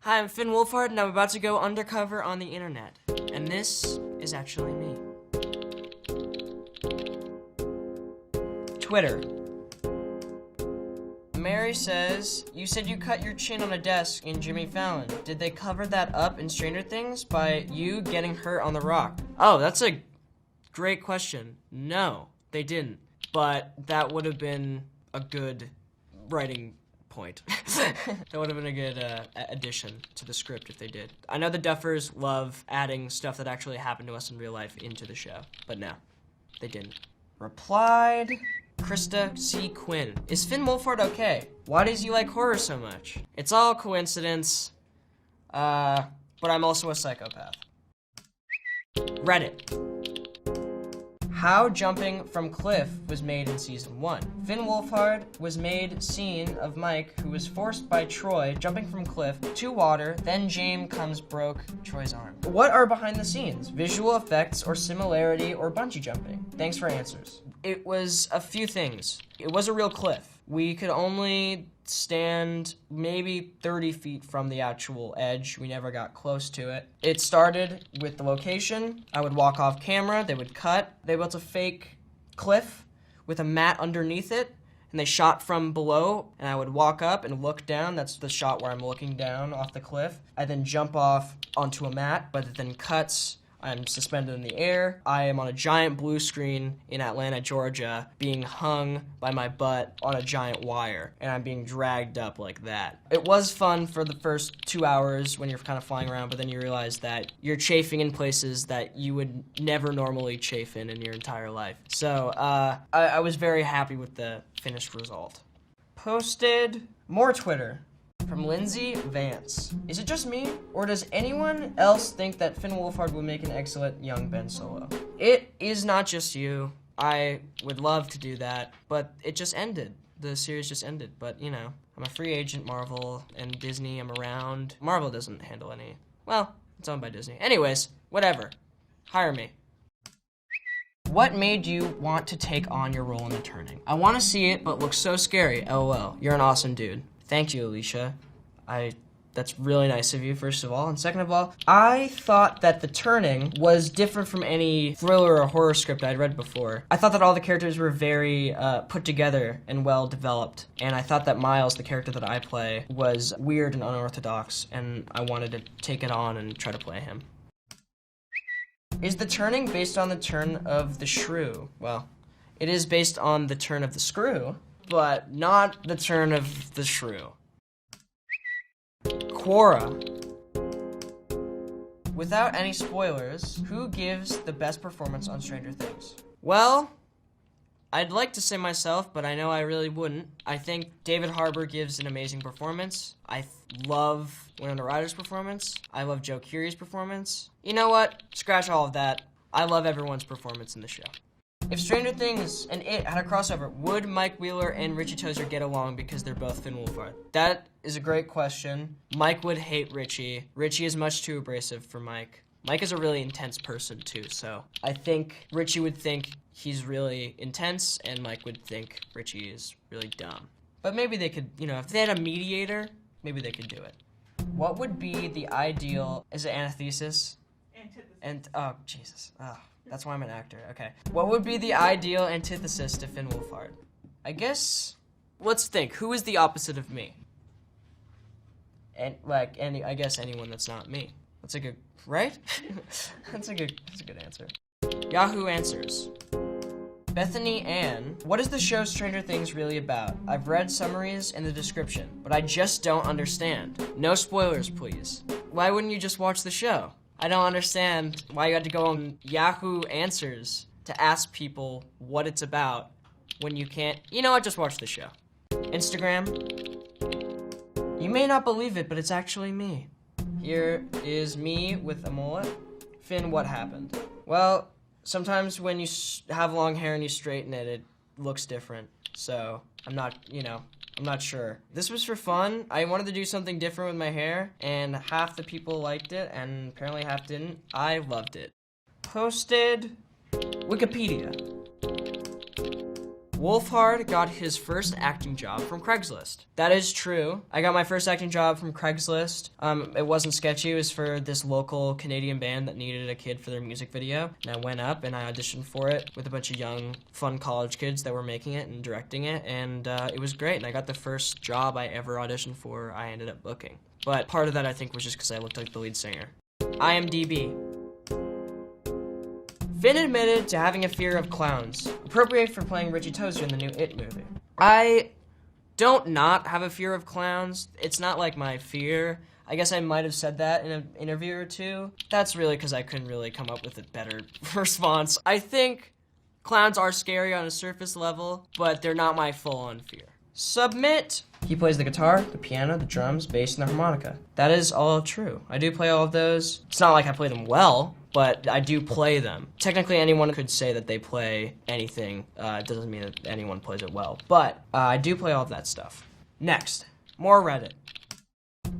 Hi, I'm Finn Wolfhard, and I'm about to go undercover on the internet. And this is actually me. Twitter. Mary says, you said you cut your chin on a desk in Jimmy Fallon. Did they cover that up in Stranger Things by you getting hurt on the rock? Oh, that's a great question. No, they didn't. But that would have been a good writing point. That would have been a good addition to the script if they did. I know the Duffers love adding stuff that actually happened to us in real life into the show, but no, they didn't. Replied, Krista C. Quinn. Is Finn Wolfhard okay? Why does he like horror so much? It's all coincidence, but I'm also a psychopath. Reddit. How jumping from cliff was made in season 1. Finn Wolfhard was made scene of Mike, who was forced by Troy jumping from cliff to water, then James comes broke Troy's arm. What are behind the scenes? Visual effects or similarity or bungee jumping? Thanks for answers. It was a few things. It was a real cliff. We could only stand maybe 30 feet from the actual edge. We never got close to it. It started with the location. I would walk off camera, they would cut. They built a fake cliff with a mat underneath it, and they shot from below, and I would walk up and look down. That's the shot where I'm looking down off the cliff. I then jump off onto a mat, but it then cuts. I'm suspended in the air. I am on a giant blue screen in Atlanta, Georgia, being hung by my butt on a giant wire, and I'm being dragged up like that. It was fun for the first 2 hours when you're kind of flying around, but then you realize that you're chafing in places that you would never normally chafe in your entire life. So I was very happy with the finished result. Posted more Twitter. From Lindsay Vance. Is it just me, or does anyone else think that Finn Wolfhard would make an excellent young Ben Solo? It is not just you. I would love to do that, but it just ended. The series just ended, but you know, I'm a free agent, Marvel, and Disney, I'm around. Marvel doesn't handle any. Well, it's owned by Disney. Anyways, whatever. Hire me. What made you want to take on your role in The Turning? I want to see it, but looks so scary. LOL. You're an awesome dude. Thank you, Alicia. That's really nice of you, first of all. And second of all, I thought that The Turning was different from any thriller or horror script I'd read before. I thought that all the characters were very put together and well developed. And I thought that Miles, the character that I play, was weird and unorthodox, and I wanted to take it on and try to play him. Is The Turning based on the turn of the shrew? Well, it is based on the turn of the screw, but not the turn of the shrew. Quora. Without any spoilers, who gives the best performance on Stranger Things? Well, I'd like to say myself, but I know I really wouldn't. I think David Harbour gives an amazing performance. I love Winona Ryder's performance. I love Joe Keery's performance. You know what? Scratch all of that. I love everyone's performance in the show. If Stranger Things and It had a crossover, would Mike Wheeler and Richie Tozier get along because they're both Finn Wolfhard? That is a great question. Mike would hate Richie. Richie is much too abrasive for Mike. Mike is a really intense person too, so I think Richie would think he's really intense, and Mike would think Richie is really dumb. But maybe they could, if they had a mediator, maybe they could do it. What would be the ideal, is it antithesis? Antithesis. Oh, Jesus. Oh. That's why I'm an actor, okay. What would be the ideal antithesis to Finn Wolfhard? I guess, let's think, who is the opposite of me? And I guess anyone that's not me. That's a good, right? That's a good answer. Yahoo Answers. Bethany Ann, what is the show Stranger Things really about? I've read summaries in the description, but I just don't understand. No spoilers, please. Why wouldn't you just watch the show? I don't understand why you had to go on Yahoo Answers to ask people what it's about when you can't. You know what? Just watch the show. Instagram. You may not believe it, but it's actually me. Here is me with a mullet. Finn, what happened? Well, sometimes when you have long hair and you straighten it, it looks different. So I'm not sure. This was for fun. I wanted to do something different with my hair, and half the people liked it, and apparently half didn't. I loved it. Posted Wikipedia. Wolfhard got his first acting job from Craigslist. That is true. I got my first acting job from Craigslist. It wasn't sketchy. It was for this local Canadian band that needed a kid for their music video. And I went up and I auditioned for it with a bunch of young, fun college kids that were making it and directing it. And it was great. And I got the first job I ever auditioned for, I ended up booking. But part of that, I think, was just because I looked like the lead singer. IMDb. Finn admitted to having a fear of clowns, appropriate for playing Richie Tozier in the new It movie. I don't not have a fear of clowns. It's not like my fear. I guess I might have said that in an interview or two. That's really because I couldn't really come up with a better response. I think clowns are scary on a surface level, but they're not my full-on fear. Submit. He plays the guitar, the piano, the drums, bass, and the harmonica. That is all true. I do play all of those. It's not like I play them well, but I do play them. Technically, anyone could say that they play anything. It doesn't mean that anyone plays it well. But I do play all of that stuff. Next, more Reddit.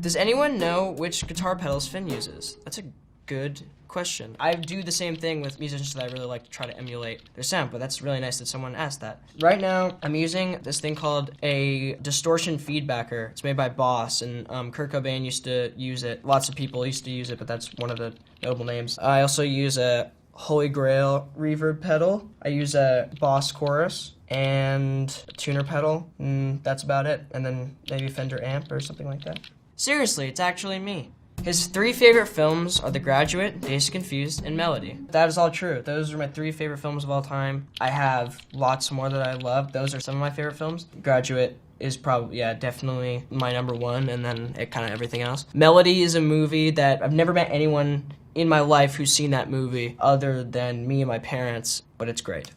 Does anyone know which guitar pedals Finn uses? That's a good question. I do the same thing with musicians that I really like to try to emulate their sound, but that's really nice that someone asked that. Right now, I'm using this thing called a distortion feedbacker. It's made by Boss, and Kurt Cobain used to use it. Lots of people used to use it, but that's one of the notable names. I also use a Holy Grail reverb pedal. I use a Boss chorus and a tuner pedal, and that's about it. And then maybe a Fender amp or something like that. Seriously, it's actually me. His 3 favorite films are The Graduate, Dazed and Confused, and Melody. That is all true. Those are my 3 favorite films of all time. I have lots more that I love. Those are some of my favorite films. Graduate is probably, definitely my number 1, and then kind of everything else. Melody is a movie that I've never met anyone in my life who's seen that movie other than me and my parents, but it's great.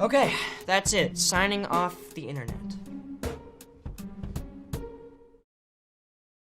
Okay, that's it. Signing off the internet.